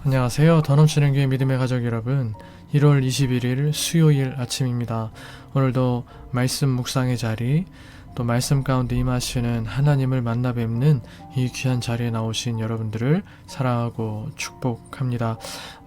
안녕하세요. 더 넘치는 교회 믿음의 가족 여러분, 1월 21일 수요일 아침입니다. 오늘도 말씀 묵상의 자리, 또 말씀 가운데 임하시는 하나님을 만나 뵙는 이 귀한 자리에 나오신 여러분들을 사랑하고 축복합니다.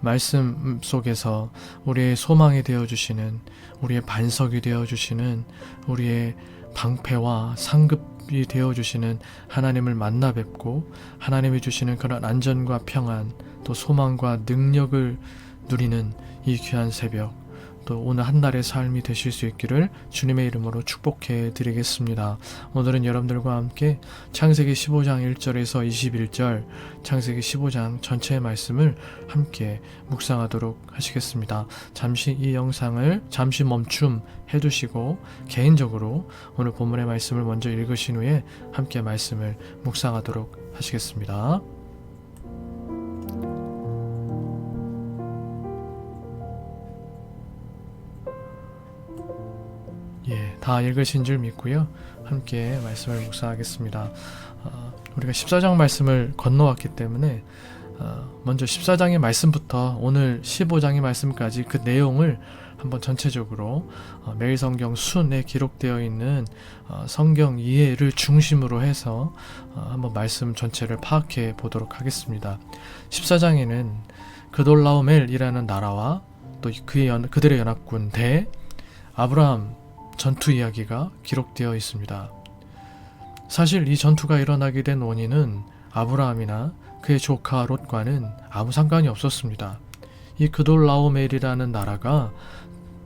말씀 속에서 우리의 소망이 되어주시는, 우리의 반석이 되어주시는, 우리의 방패와 상급이 되어주시는 하나님을 만나 뵙고 하나님이 주시는 그런 안전과 평안, 또 소망과 능력을 누리는 이 귀한 새벽, 또 오늘 한날의 삶이 되실 수 있기를 주님의 이름으로 축복해 드리겠습니다. 오늘은 여러분들과 함께 창세기 15장 1절에서 21절, 창세기 15장 전체의 말씀을 함께 묵상하도록 하시겠습니다. 잠시 이 영상을 잠시 멈춤해 두시고 개인적으로 오늘 본문의 말씀을 먼저 읽으신 후에 함께 말씀을 묵상하도록 하시겠습니다. 다 읽으신 줄 믿고요. 함께 말씀을 묵상하겠습니다. 우리가 14장 말씀을 건너왔기 때문에 먼저 14장의 말씀부터 오늘 15장의 말씀까지 그 내용을 한번 전체적으로 매일 성경 순에 기록되어 있는 성경 이해를 중심으로 해서 한번 말씀 전체를 파악해 보도록 하겠습니다. 14장에는 그돌라오멜이라는 나라와 또 그들의 연합군 대 아브라함 전투 이야기가 기록되어 있습니다. 사실 이 전투가 일어나게 된 원인은 아브라함이나 그의 조카 롯과는 아무 상관이 없었습니다. 이 그돌라오멜이라는 나라가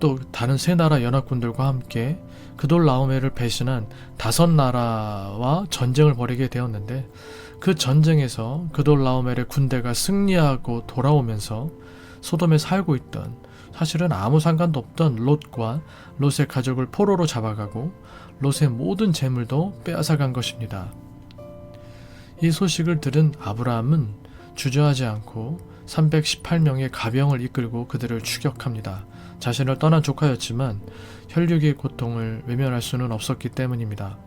또 다른 세 나라 연합군들과 함께 그돌라오멜을 배신한 5나라와 전쟁을 벌이게 되었는데, 그 전쟁에서 그돌라오멜의 군대가 승리하고 돌아오면서 소돔에 살고 있던, 사실은 아무 상관도 없던 롯과 롯의 가족을 포로로 잡아가고 롯의 모든 재물도 빼앗아간 것입니다. 이 소식을 들은 아브라함은 주저하지 않고 318명의 가병을 이끌고 그들을 추격합니다. 자신을 떠난 조카였지만 혈육의 고통을 외면할 수는 없었기 때문입니다.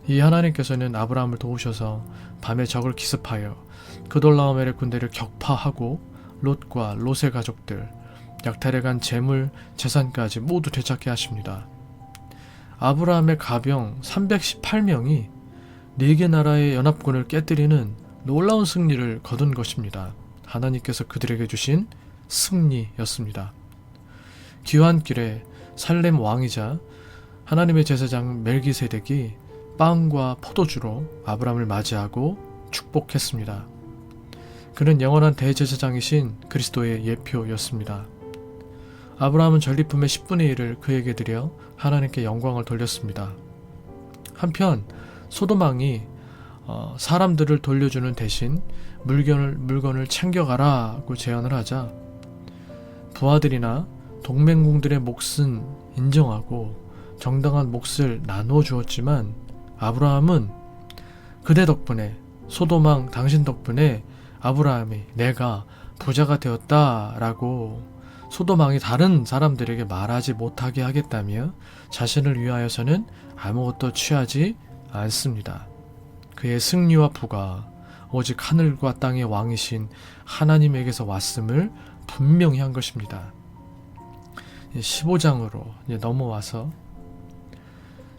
이 하나님께서는 아브라함을 도우셔서 밤에 적을 기습하여 그돌라오멜의 군대를 격파하고 롯과 롯의 가족들, 약탈해간 재물, 재산까지 모두 되찾게 하십니다. 아브라함의 가병 318명이 4개 나라의 연합군을 깨뜨리는 놀라운 승리를 거둔 것입니다. 하나님께서 그들에게 주신 승리였습니다. 귀환길에 살렘 왕이자 하나님의 제사장 멜기세덱이 빵과 포도주로 아브라함을 맞이하고 축복했습니다. 그는 영원한 대제사장이신 그리스도의 예표였습니다. 아브라함은 전리품의 10분의 1을 그에게 드려 하나님께 영광을 돌렸습니다. 한편 소돔왕이 사람들을 돌려주는 대신 물건을 챙겨가라고 제안을 하자 부하들이나 동맹국들의 몫은 인정하고 정당한 몫을 나누어 주었지만, 아브라함은 그대 덕분에, 소돔왕 당신 덕분에 아브라함이 내가 부자가 되었다라고 소돔왕이 다른 사람들에게 말하지 못하게 하겠다며 자신을 위하여서는 아무것도 취하지 않습니다. 그의 승리와 부가 오직 하늘과 땅의 왕이신 하나님에게서 왔음을 분명히 한 것입니다. 15장으로 넘어와서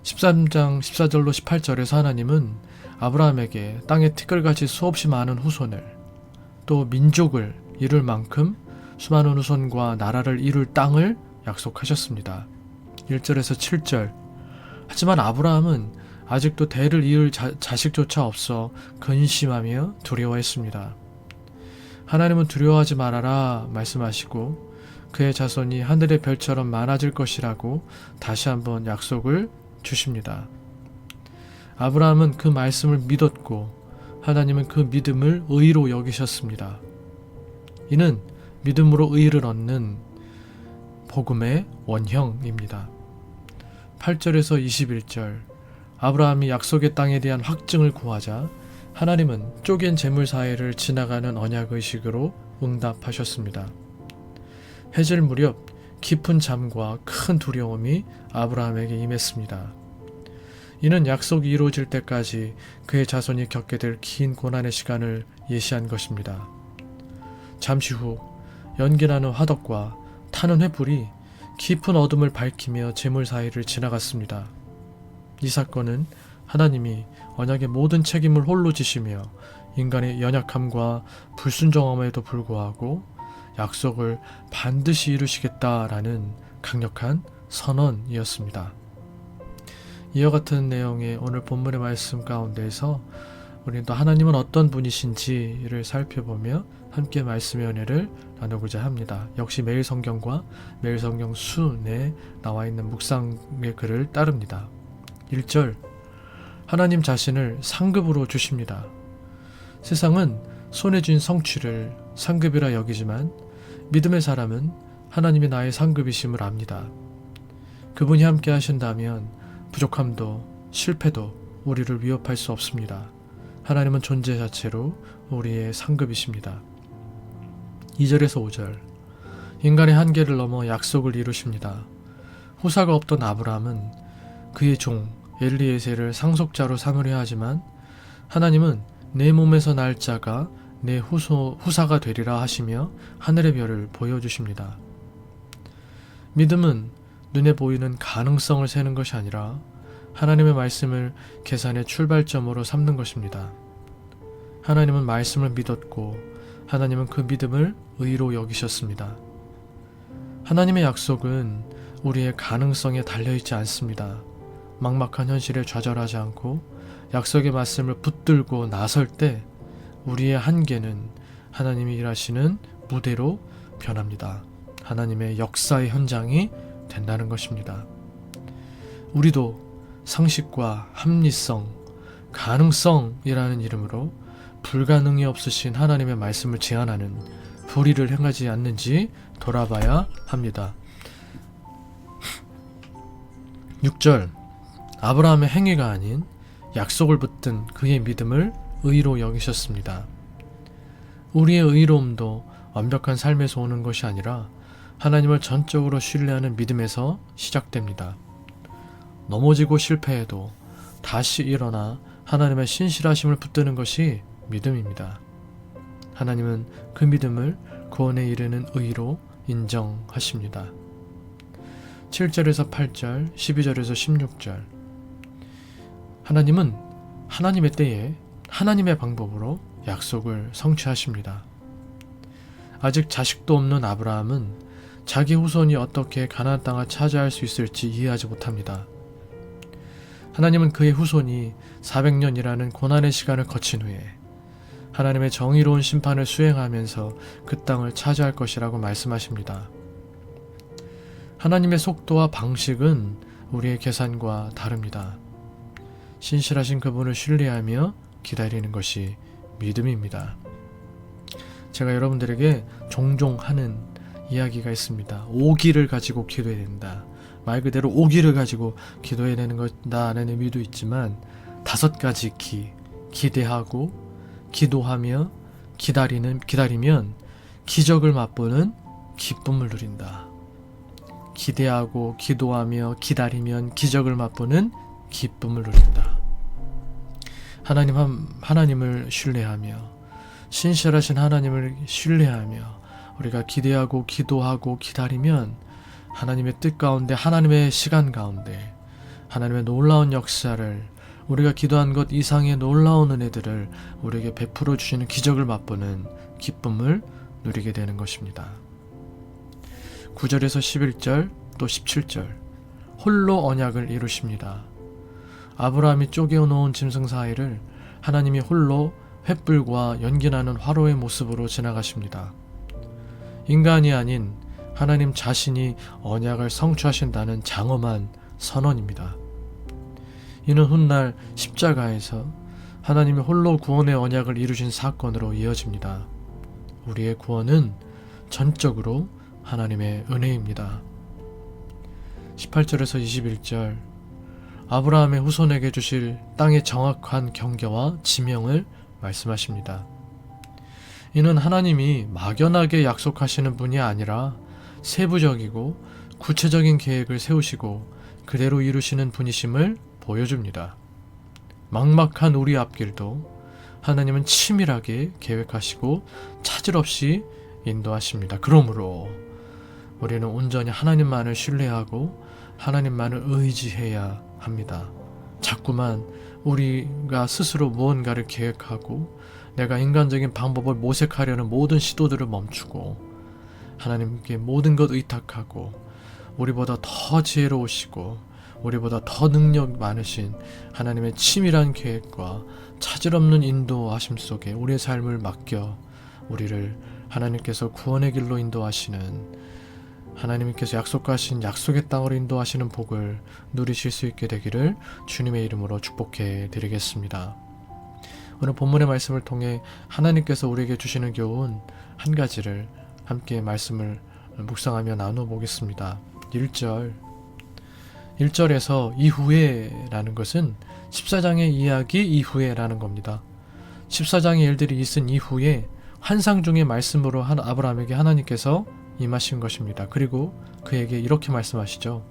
13장 14절로 18절에서 하나님은 아브라함에게 땅의 티끌같이 수없이 많은 후손을, 또 민족을 이룰 만큼 수많은 후손과 나라를 이룰 땅을 약속하셨습니다. 1절에서 7절. 하지만 아브라함은 아직도 대를 이을 자식조차 없어 근심하며 두려워했습니다. 하나님은 두려워하지 말아라 말씀하시고 그의 자손이 하늘의 별처럼 많아질 것이라고 다시 한번 약속을 주십니다. 아브라함은 그 말씀을 믿었고 하나님은 그 믿음을 의로 여기셨습니다. 이는 믿음으로 의를 얻는 복음의 원형입니다. 8절에서 21절. 아브라함이 약속의 땅에 대한 확증을 구하자 하나님은 쪼갠 재물 사이를 지나가는 언약의식으로 응답하셨습니다. 해질 무렵 깊은 잠과 큰 두려움이 아브라함에게 임했습니다. 이는 약속이 이루어질 때까지 그의 자손이 겪게 될 긴 고난의 시간을 예시한 것입니다. 잠시 후 연기나는 화덕과 타는 횃불이 깊은 어둠을 밝히며 제물 사이를 지나갔습니다. 이 사건은 하나님이 언약의 모든 책임을 홀로 지시며 인간의 연약함과 불순종함에도 불구하고 약속을 반드시 이루시겠다라는 강력한 선언이었습니다. 이와 같은 내용의 오늘 본문의 말씀 가운데에서 우리는 또 하나님은 어떤 분이신지를 살펴보며 함께 말씀의 은혜를 나누고자 합니다. 역시 매일 성경과 매일 성경 순에 나와 있는 묵상의 글을 따릅니다. 1절, 하나님 자신을 상급으로 주십니다. 세상은 손에 쥔 성취를 상급이라 여기지만 믿음의 사람은 하나님이 나의 상급이심을 압니다. 그분이 함께 하신다면 부족함도 실패도 우리를 위협할 수 없습니다. 하나님은 존재 자체로 우리의 상급이십니다. 2절에서 5절, 인간의 한계를 넘어 약속을 이루십니다. 후사가 없던 아브라함은 그의 종 엘리에셀을 상속자로 삼으려 하지만 하나님은 내 몸에서 날 자가 내 후사가 되리라 하시며 하늘의 별을 보여주십니다. 믿음은 눈에 보이는 가능성을 세는 것이 아니라 하나님의 말씀을 계산의 출발점으로 삼는 것입니다. 하나님은 말씀을 믿었고 하나님은 그 믿음을 의로 여기셨습니다. 하나님의 약속은 우리의 가능성에 달려있지 않습니다. 막막한 현실에 좌절하지 않고 약속의 말씀을 붙들고 나설 때 우리의 한계는 하나님이 일하시는 무대로 변합니다. 하나님의 역사의 현장이 된다는 것입니다. 우리도 상식과 합리성, 가능성이라는 이름으로 불가능이 없으신 하나님의 말씀을 제한하는 불의를 행하지 않는지 돌아봐야 합니다. 6절, 아브라함의 행위가 아닌 약속을 붙든 그의 믿음을 의로 여기셨습니다. 우리의 의로움도 완벽한 삶에서 오는 것이 아니라 하나님을 전적으로 신뢰하는 믿음에서 시작됩니다. 넘어지고 실패해도 다시 일어나 하나님의 신실하심을 붙드는 것이 믿음입니다. 하나님은 그 믿음을 구원에 이르는 의로 인정하십니다. 7절에서 8절, 12절에서 16절, 하나님은 하나님의 때에 하나님의 방법으로 약속을 성취하십니다. 아직 자식도 없는 아브라함은 자기 후손이 어떻게 가나안 땅을 차지할 수 있을지 이해하지 못합니다. 하나님은 그의 후손이 400년이라는 고난의 시간을 거친 후에 하나님의 정의로운 심판을 수행하면서 그 땅을 차지할 것이라고 말씀하십니다. 하나님의 속도와 방식은 우리의 계산과 다릅니다. 신실하신 그분을 신뢰하며 기다리는 것이 믿음입니다. 제가 여러분들에게 종종 하는 이야기가 있습니다. 오기를 가지고 기도해야 된다. 말 그대로 오기를 가지고 기도해야 되는 것다라는 의미도 있지만 5가지 기대하고 기도하며 기다리면 기적을 맛보는 기쁨을 누린다. 기대하고 기도하며 기다리면 기적을 맛보는 기쁨을 누린다. 하나님을 신뢰하며 신실하신 하나님을 신뢰하며 우리가 기대하고 기도하고 기다리면 하나님의 뜻 가운데 하나님의 시간 가운데 하나님의 놀라운 역사를 우리가 기도한 것 이상의 놀라운 은혜들을 우리에게 베풀어 주시는 기적을 맛보는 기쁨을 누리게 되는 것입니다. 9절에서 11절 또 17절, 홀로 언약을 이루십니다. 아브라함이 쪼개어 놓은 짐승 사이를 하나님이 홀로 횃불과 연기나는 화로의 모습으로 지나가십니다. 인간이 아닌 하나님 자신이 언약을 성취하신다는 장엄한 선언입니다. 이는 훗날 십자가에서 하나님이 홀로 구원의 언약을 이루신 사건으로 이어집니다. 우리의 구원은 전적으로 하나님의 은혜입니다. 18절에서 21절, 아브라함의 후손에게 주실 땅의 정확한 경계와 지명을 말씀하십니다. 이는 하나님이 막연하게 약속하시는 분이 아니라 세부적이고 구체적인 계획을 세우시고 그대로 이루시는 분이심을 보여줍니다. 막막한 우리 앞길도 하나님은 치밀하게 계획하시고 차질 없이 인도하십니다. 그러므로 우리는 온전히 하나님만을 신뢰하고 하나님만을 의지해야 합니다. 자꾸만 우리가 스스로 무언가를 계획하고 내가 인간적인 방법을 모색하려는 모든 시도들을 멈추고 하나님께 모든 것 의탁하고 우리보다 더 지혜로우시고 우리보다 더 능력 많으신 하나님의 치밀한 계획과 차질없는 인도하심 속에 우리의 삶을 맡겨 우리를 하나님께서 구원의 길로 인도하시는 하나님께서 약속하신 약속의 땅으로 인도하시는 복을 누리실 수 있게 되기를 주님의 이름으로 축복해 드리겠습니다. 오늘 본문의 말씀을 통해 하나님께서 우리에게 주시는 교훈 한 가지를 함께 말씀을 묵상하며 나누어 보겠습니다. 1절에서 이후에 라는 것은 14장의 이야기 이후에 라는 겁니다. 14장의 일들이 있은 이후에 환상 중의 말씀으로 아브라함에게 하나님께서 임하신 것입니다. 그리고 그에게 이렇게 말씀하시죠.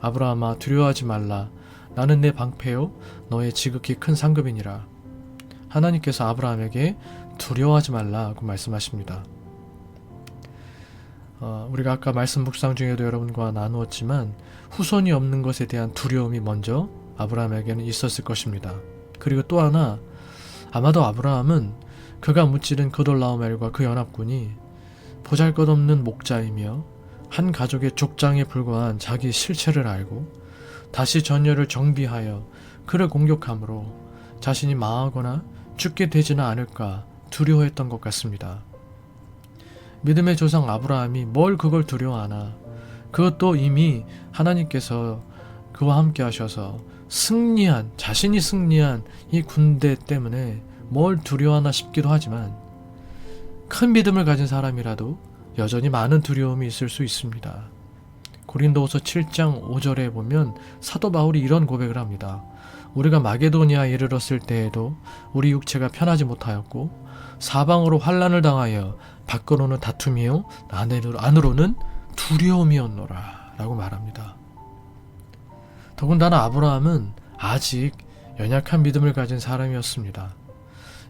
아브라함아 두려워하지 말라. 나는 내 방패요 너의 지극히 큰 상급이니라. 하나님께서 아브라함에게 두려워하지 말라고 말씀하십니다. 우리가 아까 말씀 묵상 중에도 여러분과 나누었지만 후손이 없는 것에 대한 두려움이 먼저 아브라함에게는 있었을 것입니다. 그리고 또 하나 아마도 아브라함은 그가 무찌른 그돌라오멜과 그 연합군이 보잘것없는 목자이며 한 가족의 족장에 불과한 자기 실체를 알고 다시 전열을 정비하여 그를 공격함으로 자신이 망하거나 죽게 되지는 않을까 두려워했던 것 같습니다. 믿음의 조상 아브라함이 뭘 그걸 두려워하나. 그것도 이미 하나님께서 그와 함께 하셔서 자신이 승리한 이 군대 때문에 뭘 두려워하나 싶기도 하지만 큰 믿음을 가진 사람이라도 여전히 많은 두려움이 있을 수 있습니다. 고린도후서 7장 5절에 보면 사도 바울이 이런 고백을 합니다. 우리가 마게도니아에 이르렀을 때에도 우리 육체가 편하지 못하였고 사방으로 환난을 당하여 밖으로는 다툼이요 안으로는 두려움이었노라 라고 말합니다. 더군다나 아브라함은 아직 연약한 믿음을 가진 사람이었습니다.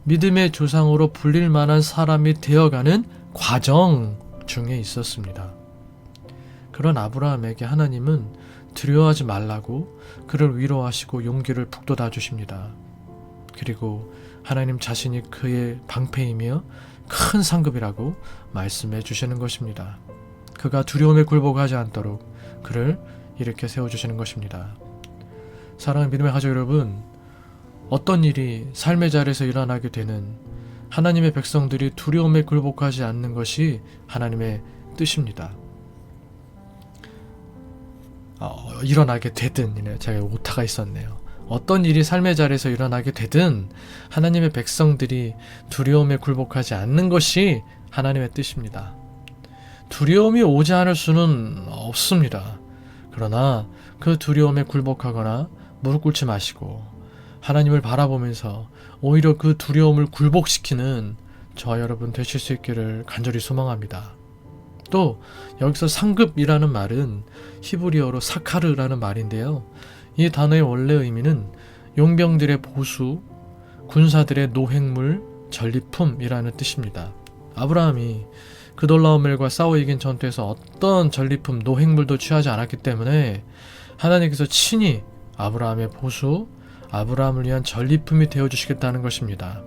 믿음의 조상으로 불릴 만한 사람이 되어가는 과정 중에 있었습니다. 그런 아브라함에게 하나님은 두려워하지 말라고 그를 위로하시고 용기를 북돋아 주십니다. 그리고 하나님 자신이 그의 방패이며 큰 상급이라고 말씀해 주시는 것입니다. 그가 두려움에 굴복하지 않도록 그를 이렇게 세워주시는 것입니다. 사랑하는 믿음의 가족 여러분, 어떤 일이 삶의 자리에서 일어나게 되는 하나님의 백성들이 두려움에 굴복하지 않는 것이 하나님의 뜻입니다. 일어나게 되든, 제가 오타가 있었네요. 어떤 일이 삶의 자리에서 일어나게 되든 하나님의 백성들이 두려움에 굴복하지 않는 것이 하나님의 뜻입니다. 두려움이 오지 않을 수는 없습니다. 그러나 그 두려움에 굴복하거나 무릎 꿇지 마시고 하나님을 바라보면서 오히려 그 두려움을 굴복시키는 저와 여러분 되실 수 있기를 간절히 소망합니다. 또 여기서 상급이라는 말은 히브리어로 사카르라는 말인데요. 이 단어의 원래 의미는 용병들의 보수, 군사들의 노획물, 전리품이라는 뜻입니다. 아브라함이 그돌라오멜과 싸워 이긴 전투에서 어떤 전리품, 노획물도 취하지 않았기 때문에 하나님께서 친히 아브라함의 보수, 아브라함을 위한 전리품이 되어주시겠다는 것입니다.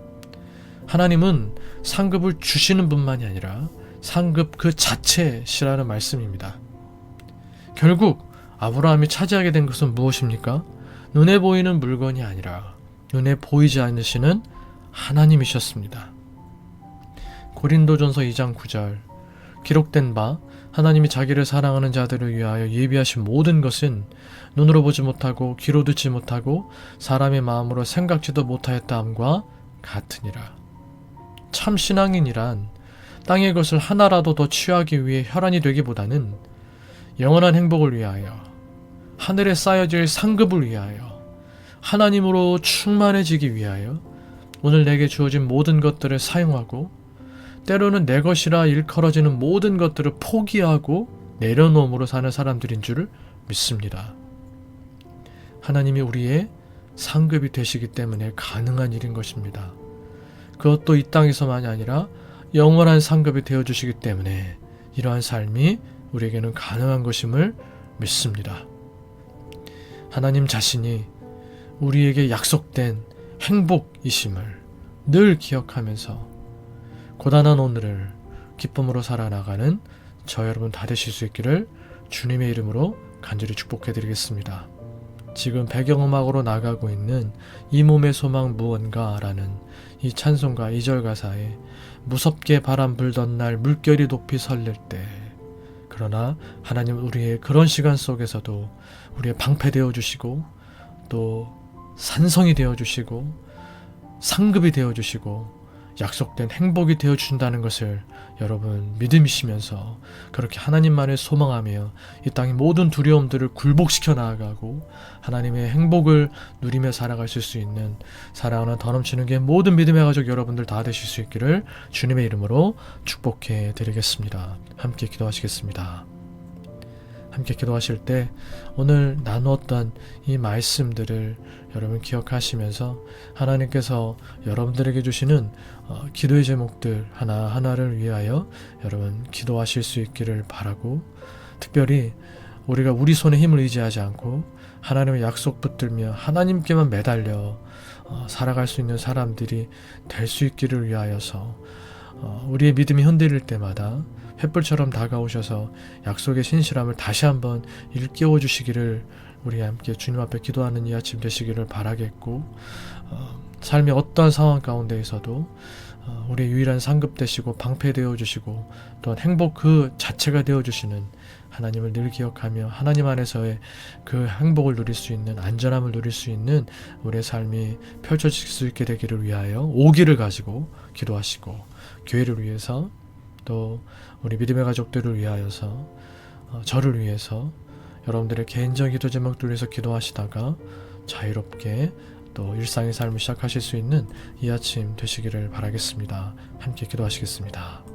하나님은 상급을 주시는 분만이 아니라 상급 그 자체시라는 말씀입니다. 결국 아브라함이 차지하게 된 것은 무엇입니까? 눈에 보이는 물건이 아니라 눈에 보이지 않으시는 하나님이셨습니다. 고린도전서 2장 9절 기록된 바 하나님이 자기를 사랑하는 자들을 위하여 예비하신 모든 것은 눈으로 보지 못하고 귀로 듣지 못하고 사람의 마음으로 생각지도 못하였다함과 같으니라. 참 신앙인이란 땅의 것을 하나라도 더 취하기 위해 혈안이 되기보다는 영원한 행복을 위하여 하늘에 쌓여질 상급을 위하여 하나님으로 충만해지기 위하여 오늘 내게 주어진 모든 것들을 사용하고 때로는 내 것이라 일컬어지는 모든 것들을 포기하고 내려놓음으로 사는 사람들인 줄을 믿습니다. 하나님이 우리의 상급이 되시기 때문에 가능한 일인 것입니다. 그것도 이 땅에서만이 아니라 영원한 상급이 되어주시기 때문에 이러한 삶이 우리에게는 가능한 것임을 믿습니다. 하나님 자신이 우리에게 약속된 행복이심을 늘 기억하면서 고단한 오늘을 기쁨으로 살아나가는 저 여러분 다 되실 수 있기를 주님의 이름으로 간절히 축복해드리겠습니다. 지금 배경음악으로 나가고 있는 이 몸의 소망 무언가라는 이 찬송가 2절 가사에 무섭게 바람 불던 날 물결이 높이 설릴 때, 그러나 하나님은 우리의 그런 시간 속에서도 우리의 방패 되어주시고 또 산성이 되어주시고 상급이 되어주시고 약속된 행복이 되어준다는 것을 여러분 믿으시면서 그렇게 하나님만을 소망하며 이 땅의 모든 두려움들을 굴복시켜 나아가고 하나님의 행복을 누리며 살아가실 수 있는 사랑하는 더 넘치는 게 모든 믿음의 가족 여러분들 다 되실 수 있기를 주님의 이름으로 축복해 드리겠습니다. 함께 기도하시겠습니다. 함께 기도하실 때 오늘 나누었던 이 말씀들을 여러분 기억하시면서 하나님께서 여러분들에게 주시는 기도의 제목들 하나하나를 위하여 여러분 기도하실 수 있기를 바라고, 특별히 우리가 우리 손에 힘을 의지하지 않고 하나님의 약속 붙들며 하나님께만 매달려 살아갈 수 있는 사람들이 될 수 있기를 위하여서 우리의 믿음이 흔들릴 때마다 횃불처럼 다가오셔서 약속의 신실함을 다시 한번 일깨워 주시기를 우리 함께 주님 앞에 기도하는 이 아침 되시기를 바라겠고, 삶의 어떠한 상황 가운데에서도 우리의 유일한 상급 되시고 방패 되어주시고 또한 행복 그 자체가 되어주시는 하나님을 늘 기억하며 하나님 안에서의 그 행복을 누릴 수 있는, 안전함을 누릴 수 있는 우리의 삶이 펼쳐질 수 있게 되기를 위하여 오기를 가지고 기도하시고, 교회를 위해서 또 우리 믿음의 가족들을 위하여서 저를 위해서 여러분들의 개인적 기도 제목들 위해서 기도하시다가 자유롭게 또 일상의 삶을 시작하실 수 있는 이 아침 되시기를 바라겠습니다. 함께 기도하시겠습니다.